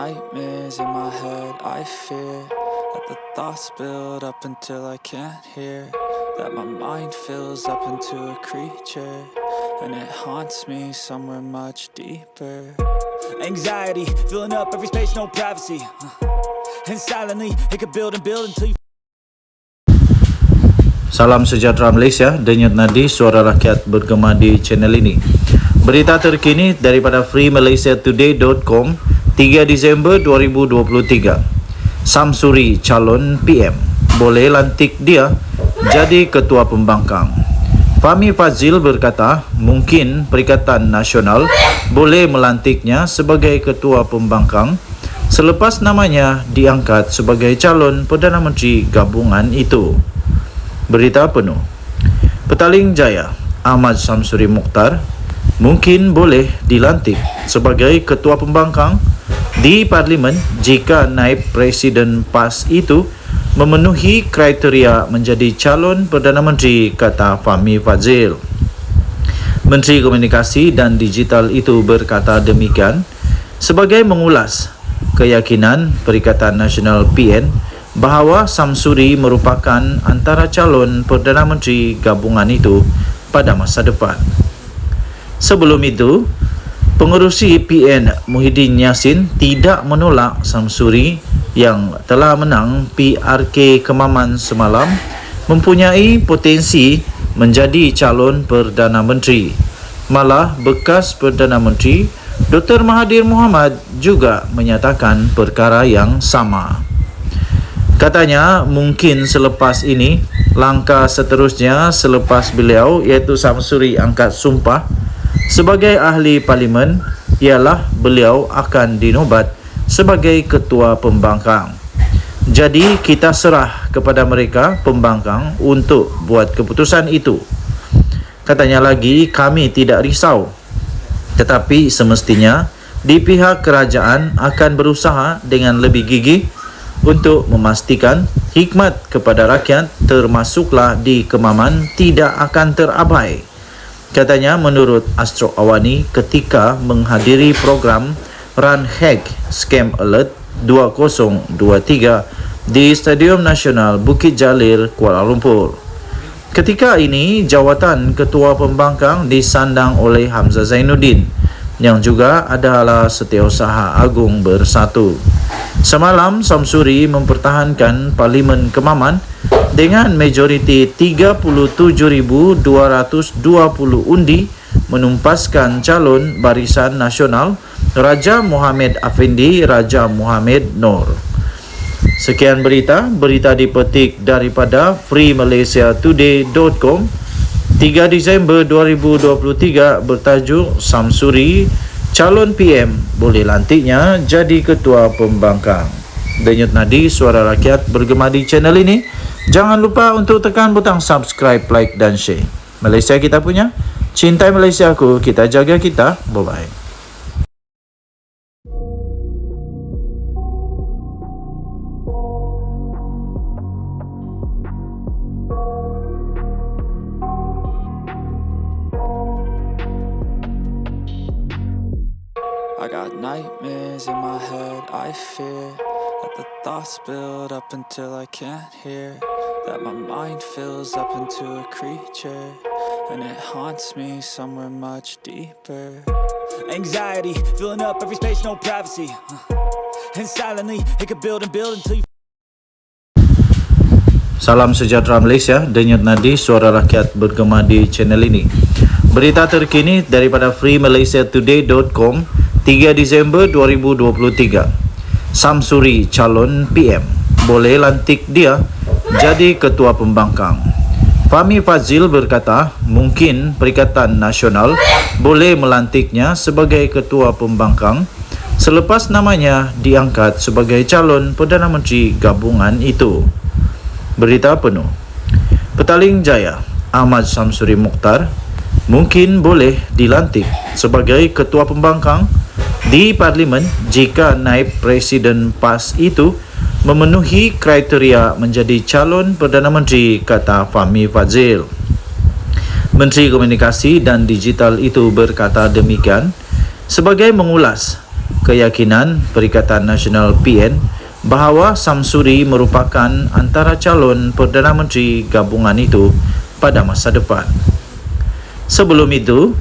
nightmares in my head, I fear that the thoughts build up until I can't hear, that my mind fills up into a creature, and it haunts me somewhere much deeper. Anxiety, filling up every space, no privacy, and silently, it could build and build until you... Salam sejahtera Malaysia, denyut nadi suara rakyat bergema di channel ini. Berita terkini daripada freemalaysiatoday.com 3 Disember 2023. Samsuri calon PM, boleh lantik dia jadi ketua pembangkang. Fahmi Fadzil berkata mungkin Perikatan Nasional boleh melantiknya sebagai ketua pembangkang selepas namanya diangkat sebagai calon Perdana Menteri gabungan itu. Berita penuh. Petaling Jaya Ahmad Samsuri Mokhtar mungkin boleh dilantik sebagai ketua pembangkang di Parlimen jika naib Presiden PAS itu memenuhi kriteria menjadi calon Perdana Menteri, kata Fahmi Fadzil. Menteri Komunikasi dan Digital itu berkata demikian sebagai mengulas keyakinan Perikatan Nasional PN bahawa Samsuri merupakan antara calon Perdana Menteri gabungan itu pada masa depan. Sebelum itu, pengerusi PN Muhyiddin Yassin tidak menolak Samsuri yang telah menang PRK Kemaman semalam mempunyai potensi menjadi calon Perdana Menteri. Malah bekas Perdana Menteri Dr. Mahathir Mohamad juga menyatakan perkara yang sama. Katanya mungkin selepas ini langkah seterusnya selepas beliau iaitu Samsuri angkat sumpah sebagai ahli parlimen ialah beliau akan dinobat sebagai ketua pembangkang. Jadi kita serah kepada mereka pembangkang untuk buat keputusan itu. Katanya lagi kami tidak risau, tetapi semestinya di pihak kerajaan akan berusaha dengan lebih gigih untuk memastikan hikmat kepada rakyat termasuklah di Kemaman tidak akan terabai. Katanya menurut Astro Awani ketika menghadiri program Run Hack Scam Alert 2023 di Stadium Nasional Bukit Jalil, Kuala Lumpur. Ketika ini jawatan Ketua Pembangkang disandang oleh Hamzah Zainuddin yang juga adalah Setiausaha Agung Bersatu. Semalam Samsuri mempertahankan Parlimen Kemaman dengan majoriti 37,220 undi menumpaskan calon Barisan Nasional Raja Mohamed Afendi Raja Mohamed Noor. Sekian berita dipetik daripada freemalaysiatoday.com 3 Disember 2023 bertajuk Samsuri calon PM boleh lantiknya jadi ketua pembangkang. Denyut nadi suara rakyat bergema di channel ini. Jangan lupa untuk tekan butang subscribe, like dan share. Malaysia kita punya, cintai Malaysia aku, kita jaga kita. Bye bye. I got nightmares in my head, I fear that the thoughts build up until I can't hear, that my mind fills up into a creature, and it haunts me somewhere much deeper. Anxiety, filling up every space, no privacy, and silently, it could build and build until you... Salam sejahtera Malaysia, denyut nadi suara rakyat bergema di channel ini. Berita terkini daripada freemalaysiatoday.com 3 Disember 2023. Samsuri calon PM, boleh lantik dia jadi ketua pembangkang. Fahmi Fadzil berkata mungkin Perikatan Nasional boleh melantiknya sebagai ketua pembangkang selepas namanya diangkat sebagai calon Perdana Menteri gabungan itu. Berita penuh. Petaling Jaya Ahmad Samsuri Mokhtar mungkin boleh dilantik sebagai ketua pembangkang di Parlimen jika naib Presiden PAS itu memenuhi kriteria menjadi calon Perdana Menteri, kata Fahmi Fadzil. Menteri Komunikasi dan Digital itu berkata demikian sebagai mengulas keyakinan Perikatan Nasional PN bahawa Samsuri merupakan antara calon Perdana Menteri gabungan itu pada masa depan. Sebelum itu,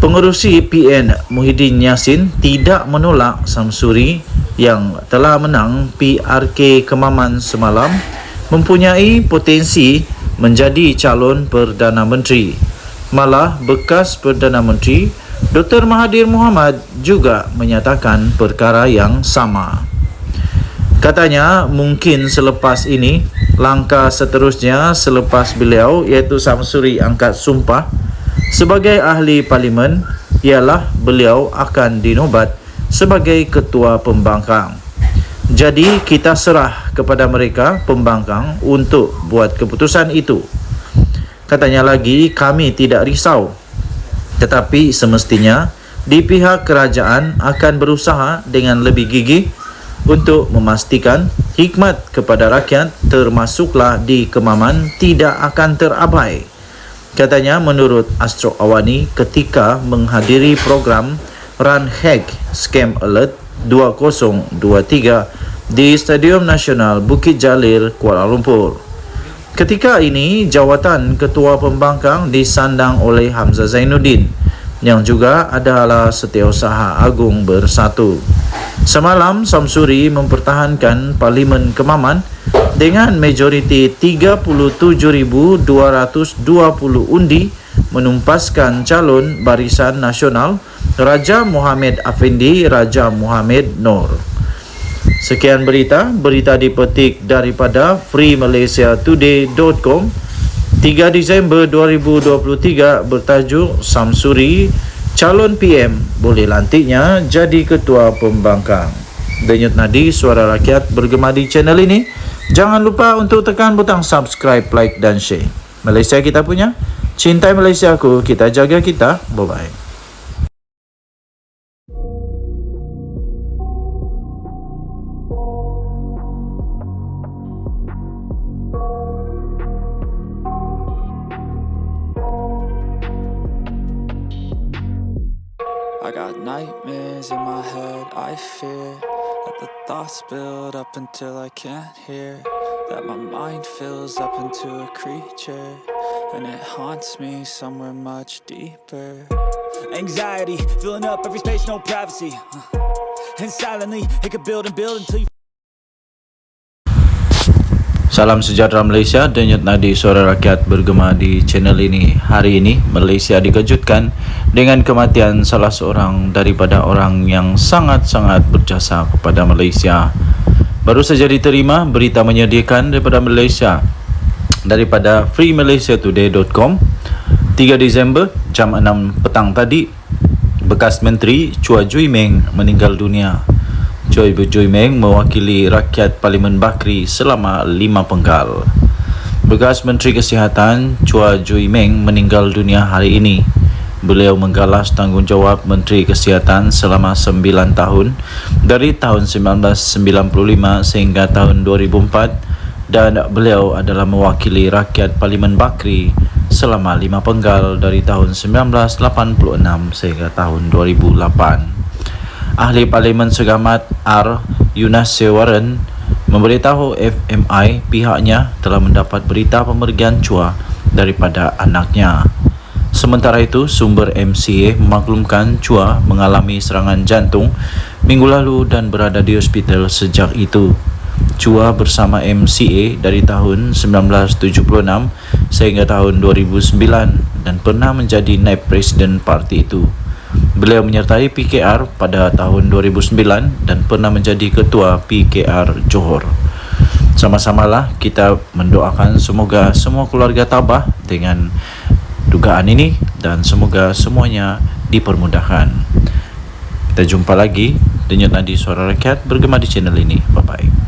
pengerusi PN Muhyiddin Yassin tidak menolak Samsuri yang telah menang PRK Kemaman semalam mempunyai potensi menjadi calon Perdana Menteri. Malah bekas Perdana Menteri Dr. Mahathir Mohamad juga menyatakan perkara yang sama. Katanya mungkin selepas ini langkah seterusnya selepas beliau iaitu Samsuri angkat sumpah sebagai ahli parlimen ialah beliau akan dinobat sebagai ketua pembangkang. Jadi kita serah kepada mereka pembangkang untuk buat keputusan itu. Katanya lagi, kami tidak risau. Tetapi semestinya di pihak kerajaan akan berusaha dengan lebih gigih untuk memastikan hikmat kepada rakyat termasuklah di Kemaman tidak akan terabai. Katanya menurut Astro Awani ketika menghadiri program Run Hack Scam Alert 2023 di Stadium Nasional Bukit Jalil, Kuala Lumpur. Ketika ini, jawatan Ketua Pembangkang disandang oleh Hamzah Zainuddin yang juga adalah Setiausaha Agung Bersatu. Semalam, Samsuri mempertahankan Parlimen Kemaman dengan majoriti 37,220 undi menumpaskan calon Barisan Nasional Raja Mohamed Afendi Raja Mohamed Noor. Sekian berita dipetik daripada freemalaysiatoday.com 3 Disember 2023 bertajuk Samsuri calon PM boleh lantiknya jadi ketua pembangkang. Denyut nadi suara rakyat bergema di channel ini. Jangan lupa untuk tekan butang subscribe, like dan share. Malaysia kita punya, cintai Malaysiaku, kita jaga kita. Bye-bye. I got nightmares in my head, I fear that the thoughts build up until I can't hear, that my mind fills up into a creature, and it haunts me somewhere much deeper. Anxiety, filling up every space, no privacy, and silently, it could build and build until you Salam sejahtera Malaysia, denyut nadi suara rakyat bergema di channel ini. Hari ini Malaysia dikejutkan dengan kematian salah seorang daripada orang yang sangat-sangat berjasa kepada Malaysia. Baru saja diterima berita menyedihkan daripada Malaysia daripada freemalaysiatoday.com 3 Disember jam 6 petang tadi. Bekas Menteri Chua Jui Meng meninggal dunia. Chua Jui Meng mewakili rakyat Parlimen Bakri selama 5 penggal. Bekas Menteri Kesihatan Chua Jui Meng meninggal dunia hari ini. Beliau menggalas tanggungjawab Menteri Kesihatan selama 9 tahun dari tahun 1995 sehingga tahun 2004 dan beliau adalah mewakili rakyat Parlimen Bakri selama 5 penggal dari tahun 1986 sehingga tahun 2008. Ahli Parlimen Segamat R. Yunus Warren memberitahu FMI pihaknya telah mendapat berita pemergian Chua daripada anaknya. Sementara itu, sumber MCA memaklumkan Chua mengalami serangan jantung minggu lalu dan berada di hospital sejak itu. Chua bersama MCA dari tahun 1976 sehingga tahun 2009 dan pernah menjadi naib presiden parti itu. Beliau menyertai PKR pada tahun 2009 dan pernah menjadi ketua PKR Johor. Sama-samalah kita mendoakan semoga semua keluarga tabah dengan dugaan ini dan semoga semuanya dipermudahkan. Kita jumpa lagi denyut nadi suara rakyat bergema di channel ini. Bye-bye.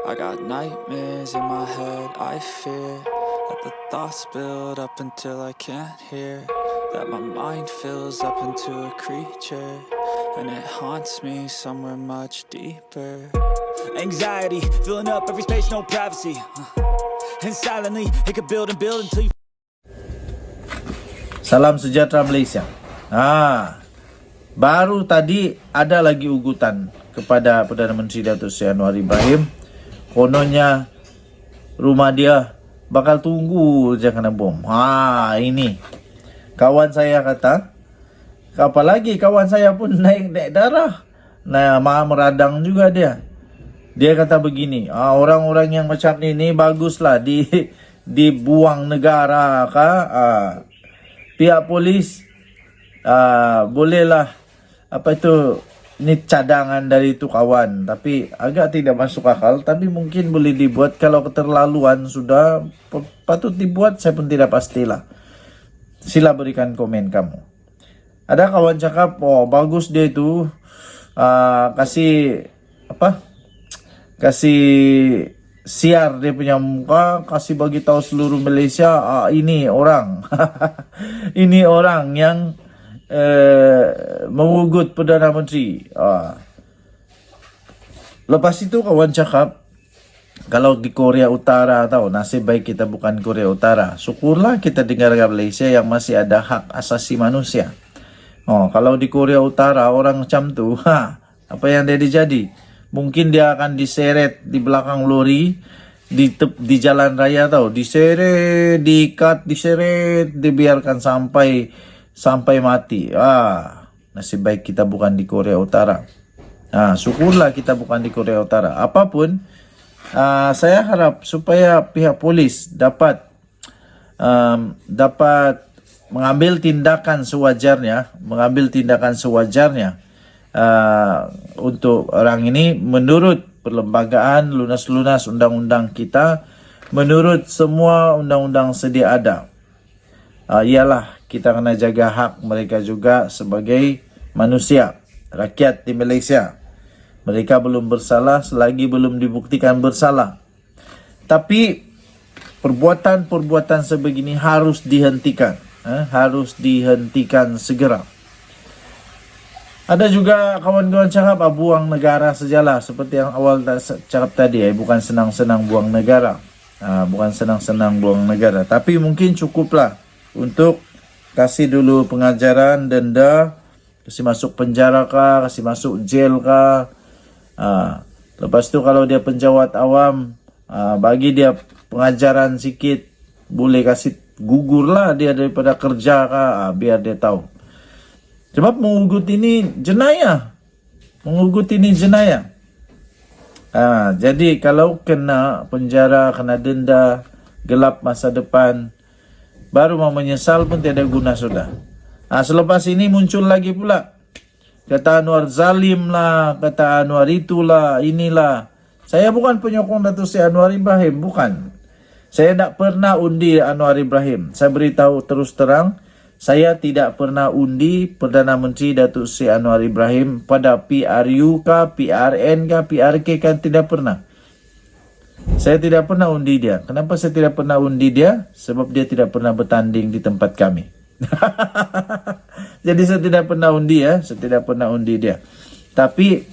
I got nightmares in my head, I fear that the thoughts build up until I can't hear, that my mind fills up into a creature, and it haunts me somewhere much deeper. Anxiety, filling up every space, no privacy. And silently, it could build and build until you Salam sejahtera Malaysia. Baru tadi ada lagi ugutan kepada Perdana Menteri Datuk Seri Anwar Ibrahim. Kononnya rumah dia bakal tunggu je kena bom. Ini kawan saya kata, apalagi kawan saya pun naik darah. Meradang juga dia. Dia kata begini, orang-orang yang macam ni baguslah dibuang negara kah? Pihak polis bolehlah ni cadangan dari itu kawan, tapi agak tidak masuk akal, tapi mungkin boleh dibuat. Kalau keterlaluan sudah patut dibuat, saya pun tidak pastilah. Sila berikan komen kamu. Ada kawan cakap, bagus dia itu kasih siar dia punya muka, kasih bagi tahu seluruh Malaysia, ini orang ini orang yang mengugut Perdana Menteri. Lepas itu kawan cakap, kalau di Korea Utara tahu, nasib baik kita bukan Korea Utara. Syukurlah kita di negara Malaysia yang masih ada hak asasi manusia. Kalau di Korea Utara orang macam tu, apa yang dia jadi? Mungkin dia akan diseret di belakang lori di jalan raya tahu, diseret, diikat, diseret, dibiarkan sampai mati. Nasib baik kita bukan di Korea Utara. Syukurlah kita bukan di Korea Utara. Apapun, saya harap supaya pihak polis dapat mengambil tindakan sewajarnya, untuk orang ini menurut perlembagaan lunas-lunas undang-undang kita, menurut semua undang-undang sedia ada. Ialah kita kena jaga hak mereka juga sebagai manusia, rakyat di Malaysia. Mereka belum bersalah selagi belum dibuktikan bersalah. Tapi perbuatan-perbuatan sebegini harus dihentikan, harus dihentikan segera. Ada juga kawan-kawan cakap buang negara sajalah, seperti yang awal cakap tadi, bukan senang-senang buang negara. Bukan senang-senang buang negara, tapi mungkin cukuplah untuk kasih dulu pengajaran, denda, kasih masuk penjara kah, kasih masuk jail kah. Lepas tu kalau dia penjawat awam, bagi dia pengajaran sikit, boleh kasih gugurlah dia daripada kerja kah, biar dia tahu. Sebab mengugut ini jenayah. Jadi kalau kena penjara, kena denda, gelap masa depan, baru mau menyesal pun tiada guna sudah. Selepas ini muncul lagi pula, kata Anwar zalim lah, kata Anwar itulah, inilah. Saya bukan penyokong Datuk Seri Anwar Ibrahim, bukan. Saya tak pernah undi Anwar Ibrahim. Saya beritahu terus terang, saya tidak pernah undi Perdana Menteri Datuk Seri Anwar Ibrahim pada PRU kah, PRN kah, PRK kan, tidak pernah. Saya tidak pernah undi dia. Kenapa saya tidak pernah undi dia? Sebab dia tidak pernah bertanding di tempat kami. Jadi saya tidak pernah undi dia. Tapi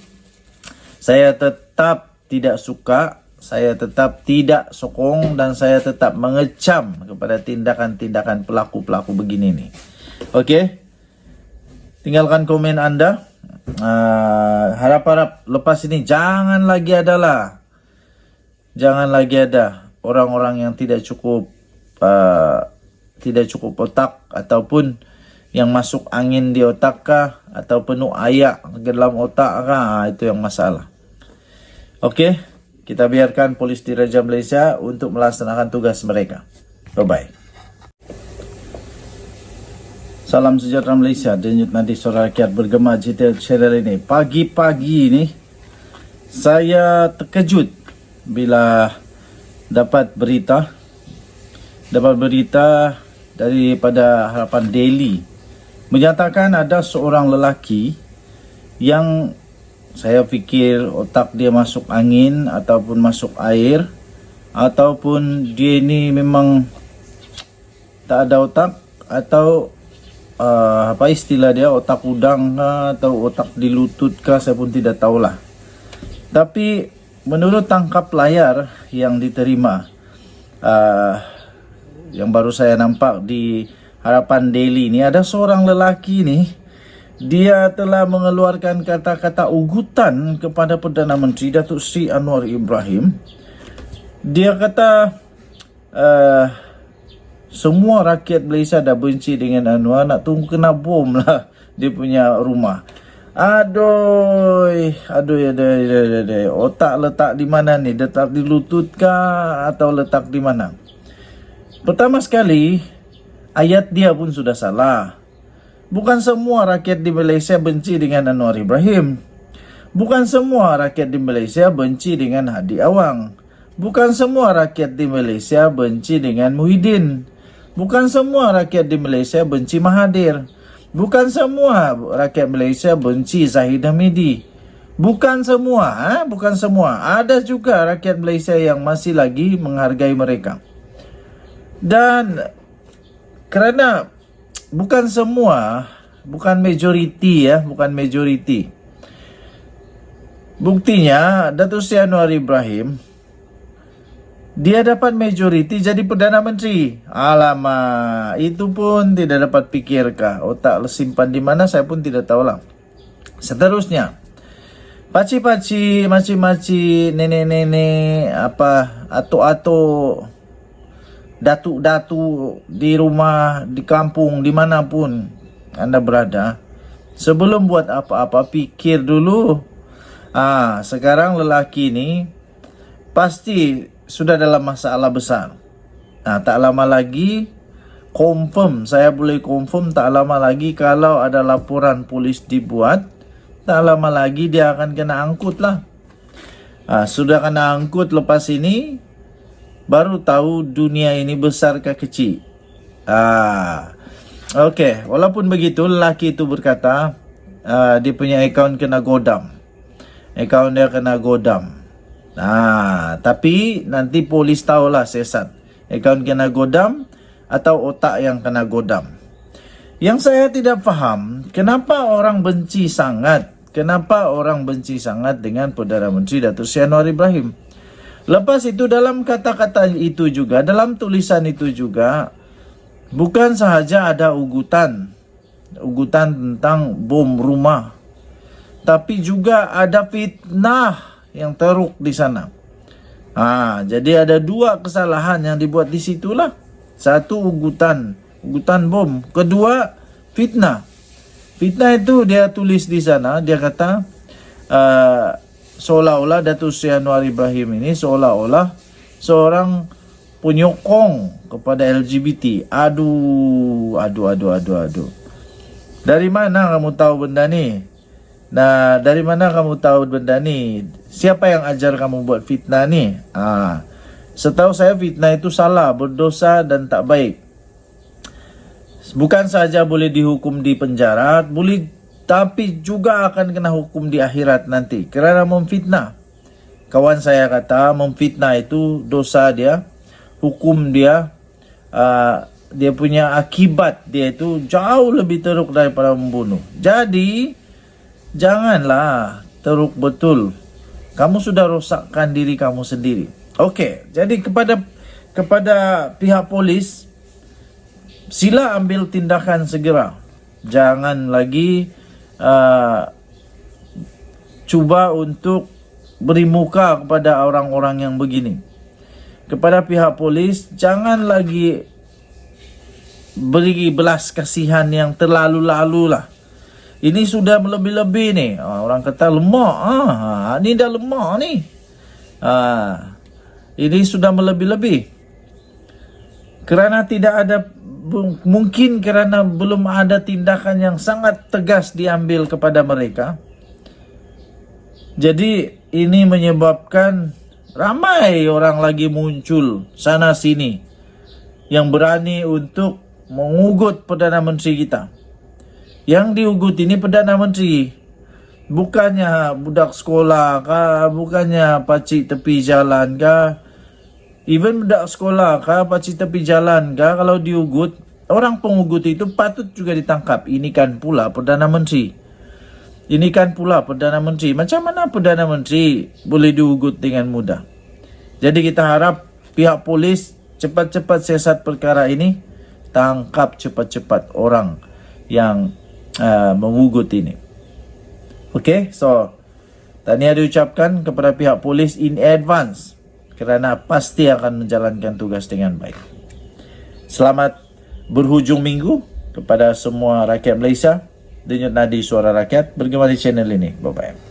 saya tetap tidak suka, saya tetap tidak sokong, dan saya tetap mengecam kepada tindakan-tindakan pelaku-pelaku begini nih. Okey? Tinggalkan komen anda. Harap-harap lepas ini jangan lagi ada orang-orang yang tidak cukup otak, ataupun yang masuk angin di otak kah, atau penuh ayak ke dalam otak kah. Itu yang masalah. Okey? Kita biarkan polis Diraja Malaysia untuk melaksanakan tugas mereka. Bye-bye. Salam sejahtera Malaysia. Denyut nadi suara rakyat bergema GTL channel ini. Pagi-pagi ini saya terkejut bila dapat berita daripada Harapan Daily menyatakan ada seorang lelaki yang saya fikir otak dia masuk angin ataupun masuk air, ataupun dia ini memang tak ada otak, atau apa istilah dia, otak udang kah, atau otak di lutut kah, saya pun tidak tahulah. Tapi menurut tangkap layar yang diterima, yang baru saya nampak di Harapan Daily ini, ada seorang lelaki nih, dia telah mengeluarkan kata-kata ugutan kepada Perdana Menteri Datuk Seri Anwar Ibrahim. Dia kata semua rakyat Malaysia dah benci dengan Anwar, nak tunggu kena bom lah dia punya rumah. Aduh, otak letak di mana ni? Letak di lutut kah atau letak di mana? Pertama sekali, ayat dia pun sudah salah. Bukan semua rakyat di Malaysia benci dengan Anwar Ibrahim. Bukan semua rakyat di Malaysia benci dengan Hadi Awang. Bukan semua rakyat di Malaysia benci dengan Muhyiddin. Bukan semua rakyat di Malaysia benci Mahathir. Bukan semua rakyat Malaysia benci Zahid Hamidi. Bukan semua, bukan semua. Ada juga rakyat Malaysia yang masih lagi menghargai mereka. Dan kerana bukan semua, bukan majoriti bukan majoriti. Buktinya Datuk Seri Anwar Ibrahim, dia dapat majoriti jadi Perdana Menteri. Alamak, itu pun tidak dapat fikirkah? Otak simpan di mana saya pun tidak tahulah. Seterusnya, paci-paci, maci-maci, nenek-nenek, atuk-atuk, datuk-datuk di rumah, di kampung, dimanapun anda berada, sebelum buat apa-apa pikir dulu. Sekarang lelaki ni pasti sudah dalam masalah besar. Tak lama lagi, confirm, saya boleh confirm, tak lama lagi kalau ada laporan polis dibuat, tak lama lagi dia akan kena angkut lah. Sudah kena angkut lepas ini, baru tahu dunia ini besar ke kecil. Okey, walaupun begitu, lelaki itu berkata dia punya akaun kena godam. Akaun dia kena godam. Tapi nanti polis tahulah sesat. Akaun kena godam atau otak yang kena godam. Yang saya tidak faham, kenapa orang benci sangat? Kenapa orang benci sangat dengan Perdana Menteri Datuk Seri Anwar Ibrahim? Lepas itu dalam kata-kata itu juga, dalam tulisan itu juga, bukan sahaja ada ugutan tentang bom rumah, tapi juga ada fitnah yang teruk di sana. Jadi ada dua kesalahan yang dibuat di situlah. Satu ugutan bom, kedua fitnah. Fitnah itu dia tulis di sana, dia kata seolah-olah Datuk Seri Anwar Ibrahim ini seolah-olah seorang penyokong kepada LGBT. Aduh. Dari mana kamu tahu benda ni? Dari mana kamu tahu benda ni? Siapa yang ajar kamu buat fitnah ni? Setahu saya fitnah itu salah, berdosa dan tak baik. Bukan saja boleh dihukum di penjara, tapi juga akan kena hukum di akhirat nanti kerana memfitnah. Kawan saya kata memfitnah itu dosa dia, hukum dia, dia punya akibat dia itu jauh lebih teruk daripada membunuh. Jadi janganlah teruk betul. Kamu sudah rosakkan diri kamu sendiri. Okey, jadi kepada pihak polis, sila ambil tindakan segera. Jangan lagi cuba untuk beri muka kepada orang-orang yang begini. Kepada pihak polis, jangan lagi beri belas kasihan yang terlalu-lalu lah. Ini sudah lebih-lebih ni. Orang kata lemak. Ni dah lemak ni. Ini sudah melebih-lebih. Kerana tidak ada, mungkin kerana belum ada tindakan yang sangat tegas diambil kepada mereka. Jadi ini menyebabkan ramai orang lagi muncul sana sini yang berani untuk mengugut Perdana Menteri kita. Yang diugut ini Perdana Menteri, bukannya budak sekolah kah, bukannya pacik tepi jalan kah. Even budak sekolah kah, pacik tepi jalan kah, kalau diugut, orang pengugut itu patut juga ditangkap. Ini kan pula Perdana Menteri. Ini kan pula Perdana Menteri. Macam mana Perdana Menteri boleh diugut dengan mudah? Jadi kita harap pihak polis cepat-cepat siasat perkara ini, tangkap cepat-cepat orang yang mengugut ini. Okey, so tahniah diucapkan kepada pihak polis in advance kerana pasti akan menjalankan tugas dengan baik. Selamat berhujung minggu kepada semua rakyat Malaysia. Denyut nadi suara rakyat bergema di channel ini. Bye-bye.